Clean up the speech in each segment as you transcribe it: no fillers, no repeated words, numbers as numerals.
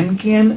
MKM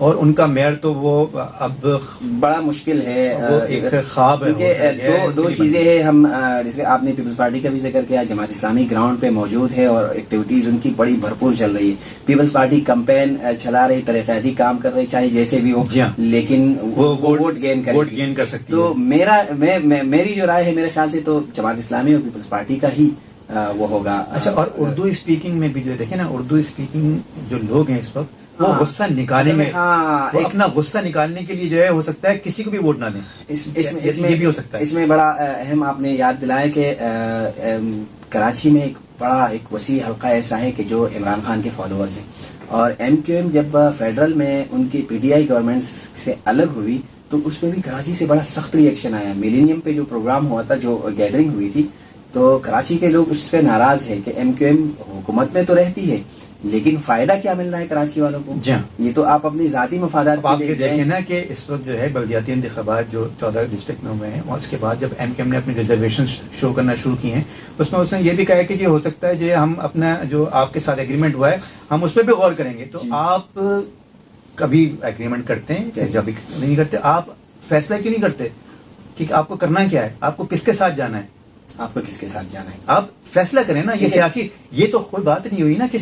اور ان کا mayor تو وہ اب بڑا مشکل ہے، وہ ایک خواب ہے، کیونکہ دو چیزیں ہیں. ہم جیسے آپ نے پیپلز پارٹی کا بھی ذکر کیا، جماعت اسلامی گراؤنڈ پہ موجود ہے اور ایکٹیویٹیز ان کی بڑی بھرپور چل رہی ہے. پیپلز پارٹی کمپین چلا رہی، طریقہ کام کر رہی، چاہے جیسے بھی ہو، لیکن وہ ووٹ گین کر سکتی تو میری جو رائے ہے، میرے خیال سے تو جماعت اسلامی اور پیپلز پارٹی کا ہی وہ ہوگا. اچھا، اور اردو اسپیکنگ میں بھی جو دیکھیں نا، اردو اسپیکنگ جو لوگ ہیں اس وقت، وہ غصہ نکالیں گے، وہ اپنا غصہ نکالنے کے لیے جو ہے ہو سکتا ہے کسی کو بھی ووٹ نہ دیں. یہ بھی ہو سکتا ہے. اس میں بڑا اہم آپ نے یاد دلایا کہ کراچی میں ایک وسیع حلقہ ایسا ہے کہ جو عمران خان کے فالوورز ہیں، اور ایم کیو ایم جب فیڈرل میں ان کی پی ٹی آئی گورنمنٹ سے الگ ہوئی تو اس پہ بھی کراچی سے بڑا سخت ری ایکشن آیا. ملینیم پہ جو پروگرام ہوا تھا، جو گیدرنگ ہوئی تھی، تو کراچی کے لوگ اس پہ ناراض ہے کہ ایم کیو ایم حکومت میں تو رہتی ہے لیکن فائدہ کیا مل رہا ہے کراچی والوں کو. یہ تو آپ اپنی ذاتی مفادات آپ یہ دیکھیں نا کہ اس وقت جو ہے بلدیاتی انتخابات جو 14 ڈسٹرکٹ میں ہوئے ہیں، اور اس کے بعد جب ایم کیو ایم نے اپنی ریزرویشن شو کرنا شروع کی ہیں، اس میں یہ بھی کہا ہے کہ یہ ہو سکتا ہے جو ہم اپنا جو آپ کے ساتھ ایگریمنٹ ہوا ہے ہم اس پہ بھی غور کریں گے. تو آپ کبھی ایگریمنٹ کرتے ہیں، جب نہیں کرتے آپ فیصلہ کیوں نہیں کرتے کہ آپ کو کرنا کیا ہے، آپ کو کس کے ساتھ جانا ہے، آپ کو کس کے ساتھ جانا ہے، آپ فیصلہ کریں نا. یہ تو کوئی بات نہیں ہوئی نا کہ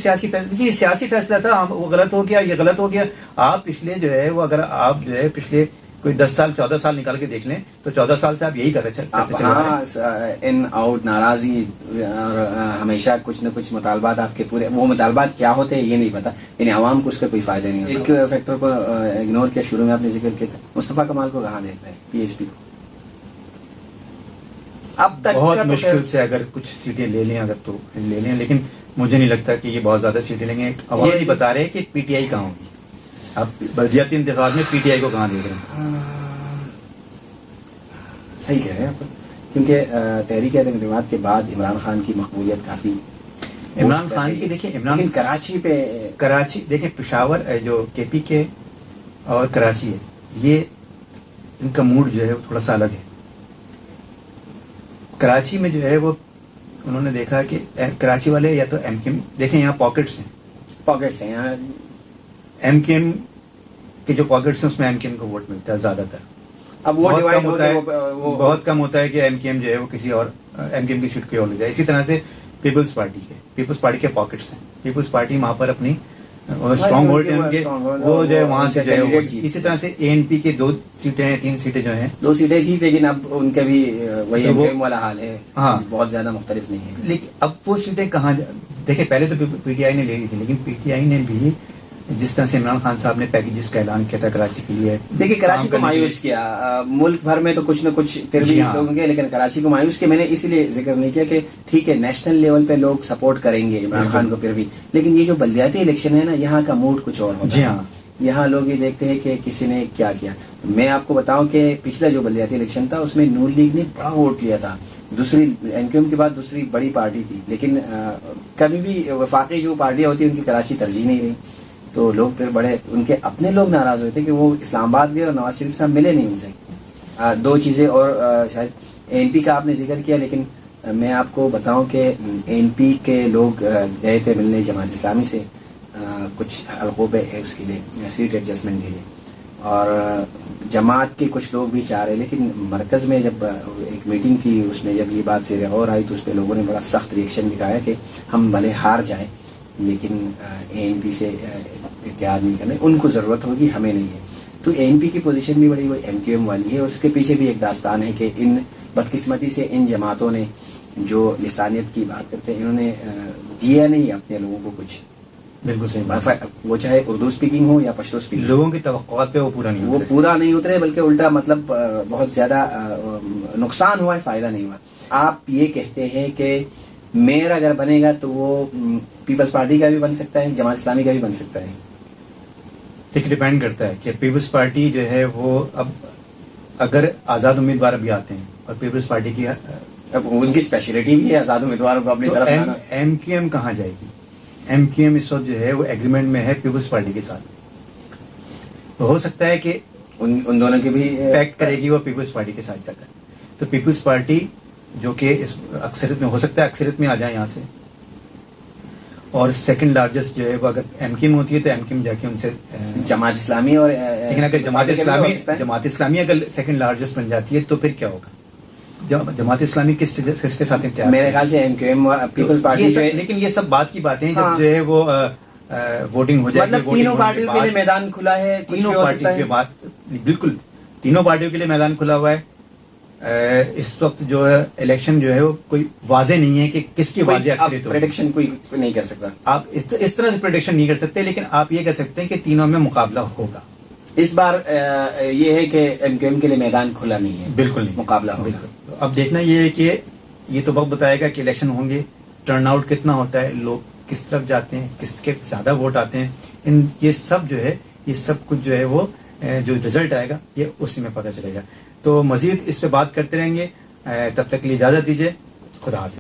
یہ سیاسی فیصلہ تھا، وہ غلط ہو گیا، یہ غلط ہو گیا. آپ پچھلے جو ہے وہ اگر آپ جو ہے پچھلے کوئی 10 سال 14 سال نکال کے دیکھ لیں تو 14 سال سے آپ یہی کرتے چلے ہیں. ان آؤٹ ناراضی اور ہمیشہ کچھ نہ کچھ مطالبات آپ کے پورے، وہ مطالبات کیا ہوتے ہیں یہ نہیں پتا، یعنی عوام کو اس کا کوئی فائدہ نہیں ہوتا. ایک فیکٹر کو اگنور کیا، شروع میں آپ نے ذکر کیا تھا، مصطفیٰ کمال کو کہاں دیکھ رہے ہیں، پی ایس پی کو اب تک بہت مشکل سے اگر کچھ سیٹیں لے لیں، اگر تو لے لیں، لیکن مجھے نہیں لگتا کہ یہ بہت زیادہ سیٹیں لیں گے. یہ نہیں بتا رہے کہ پی ٹی آئی کہاں ہوگی. آپ بلدیاتی انتخاب میں پی ٹی آئی کو کہاں دیکھ رہے ہیں؟ صحیح کہہ رہے ہیں آپ، کیونکہ تحریک اعتماد کے بعد عمران خان کی مقبولیت کافی، عمران خان کی دیکھیں، عمران کراچی دیکھیں، پشاور جو کے پی کے اور کراچی ہے، یہ ان کا موڈ جو ہے وہ تھوڑا سا الگ ہے. کراچی میں جو ہے وہ انہوں نے دیکھا کہ کراچی والے یا تو ایم کیو ایم، دیکھیں یہاں پاکٹس ہیں یہاں ایم کیو ایم کے جو پاکٹس ہیں اس میں ایم کیو ایم کو ووٹ ملتا ہے زیادہ تر. اب وہ بہت کم ہوتا ہے کہ ایم کیو ایم جو ہے وہ کسی اور ایم کیو ایم کی سیٹ کو اور لے جائے. اسی طرح سے پیپلز پارٹی کے پاکٹس ہیں، پیپلز پارٹی وہاں پر اپنی اسٹرانگ ہولڈ ہیں ان کے، وہ جو ہے وہاں سے جو ہے. اسی طرح سے اے این پی کے 2 سیٹیں ہیں، 3 سیٹیں جو ہیں، 2 سیٹیں تھی لیکن اب ان کا بھی وہی والا حال ہے. ہاں، بہت زیادہ مختلف نہیں ہے. لیکن اب وہ سیٹیں کہاں دیکھیں، پہلے تو پی ٹی آئی نے لے لی تھی، لیکن پی ٹی آئی نے بھی جس طرح سے عمران خان صاحب نے پیکیجز کا اعلان کیا تھا کراچی کے لیے، دیکھیے کراچی کو مایوس کیا. ملک بھر میں تو کچھ نہ کچھ پھر بھی لوگوں کے، لیکن کراچی کو مایوس کیا. میں نے اس لیے ذکر نہیں کیا کہ ٹھیک ہے نیشنل لیول پہ لوگ سپورٹ کریں گے عمران خان کو پھر بھی، لیکن یہ جو بلدیاتی الیکشن ہے نا، یہاں کا موڈ کچھ اور ہوتا ہے. یہاں لوگ یہ دیکھتے ہیں کہ کسی نے کیا کیا. میں آپ کو بتاؤں کہ پچھلا جو بلدیاتی الیکشن تھا اس میں نون لیگ نے بڑا ووٹ لیا تھا، دوسری ایم کیو ایم کے بعد دوسری بڑی پارٹی تھی، لیکن کبھی بھی وفاقی جو پارٹیاں ہوتی ہیں ان کی کراچی ترجیح نہیں رہی. تو لوگ پھر بڑے ان کے اپنے لوگ ناراض ہوئے تھے کہ وہ اسلام آباد گئے اور نواز شریف صاحب ملے نہیں ان سے. 2 چیزیں اور شاید اے این پی کا آپ نے ذکر کیا، لیکن میں آپ کو بتاؤں کہ اے این پی کے لوگ گئے تھے ملنے جماعت اسلامی سے کچھ حلقوں پہ اس کے لیے سیٹ ایڈجسٹمنٹ کے لیے، اور جماعت کے کچھ لوگ بھی چاہ رہے، لیکن مرکز میں جب ایک میٹنگ تھی اس میں جب یہ بات سے غور آئی تو اس پہ لوگوں نے بڑا سخت ریئیکشن دکھایا کہ ہم بھلے ہار جائیں لیکن اے این پی سے اتحاد نہیں کرنا، ان کو ضرورت ہوگی ہمیں نہیں ہے. تو اے این پی کی پوزیشن بھی بڑی وہ ایم کیو ایم والی ہے، اور اس کے پیچھے بھی ایک داستان ہے کہ ان بدقسمتی سے ان جماعتوں نے جو لسانیت کی بات کرتے ہیں، انہوں نے دیا نہیں اپنے لوگوں کو کچھ. بالکل صحیح، وہ چاہے اردو اسپیکنگ ہو یا پشتو اسپیکنگ، لوگوں کی توقعات پہ وہ پورا نہیں اترے بلکہ الٹا مطلب بہت زیادہ نقصان ہوا ہے، فائدہ نہیں ہوا. آپ یہ کہتے ہیں کہ میئر اگر بنے گا تو وہ پیپلز پارٹی کا بھی بن سکتا ہے، جماعت اسلامی کا بھی بن سکتا ہے. دیکھیں ڈیپینڈ کرتا ہے کہ پیپلز پارٹی جو ہے وہ اب اگر آزاد امیدوار بھی آتے ہیں اور پیپلز پارٹی کی اب ان کی اسپیشلٹی بھی ہے آزاد امیدواروں کو اپنی طرف لانا. ایم کیو ایم کہاں جائے گی؟ ایم کیو ایم اس وقت جو ہے وہ ایگریمنٹ میں ہے پیپلز پارٹی کے ساتھ. ہو سکتا ہے کہ ان دونوں کی بھی پیکٹ کرے گی وہ پیپلز پارٹی کے ساتھ جا کر. تو پیپلز پارٹی جو کہ اس اکثریت میں ہو سکتا ہے اکثریت میں آ جائے یہاں سے، اور سیکنڈ لارجسٹ جو ہے وہ اگر ایم کیو میں ہوتی ہے تو ایم کیو میں جا کے ان سے جماعت اسلامی اور لیکن اگر جماعت اسلامی اگر سیکنڈ لارجسٹ بن جاتی ہے تو پھر کیا ہوگا؟ جماعت اسلامی کس کے ساتھ اتحاد؟ میرے خیال سے M Q M Peoples Party, لیکن یہ سب بات کی باتیں ہیں جب جو ہے وہ ووٹنگ ہو جائے گی. مطلب تینوں پارٹیوں کے لیے میدان کھلا ہے، تینوں پارٹیوں کے بات بالکل تینوں پارٹیوں کے لیے میدان کھلا ہوا ہے. اس وقت جو ہے الیکشن جو ہے وہ کوئی واضح نہیں ہے کہ کس کی واضح اکثریت ہوگی. پریڈکشن کوئی نہیں کر سکتا. آپ اس طرح سے پریڈکشن نہیں کر سکتے، لیکن آپ یہ کر سکتے ہیں کہ تینوں میں مقابلہ ہوگا. اس بار یہ ہے کہ ایم کیو ایم کے لیے میدان کھلا نہیں ہے، بالکل نہیں، مقابلہ ہوگا. بالکل. اب دیکھنا یہ ہے کہ یہ تو وقت بتائے گا کہ الیکشن ہوں گے، ٹرن آؤٹ کتنا ہوتا ہے، لوگ کس طرف جاتے ہیں، کس کے زیادہ ووٹ آتے ہیں. یہ سب جو ہے یہ سب کچھ جو ہے وہ جو رزلٹ آئے گا یہ اسی میں پتہ چلے گا. تو مزید اس پہ بات کرتے رہیں گے. تب تک کے لیے اجازت دیجیے. خدا حافظ.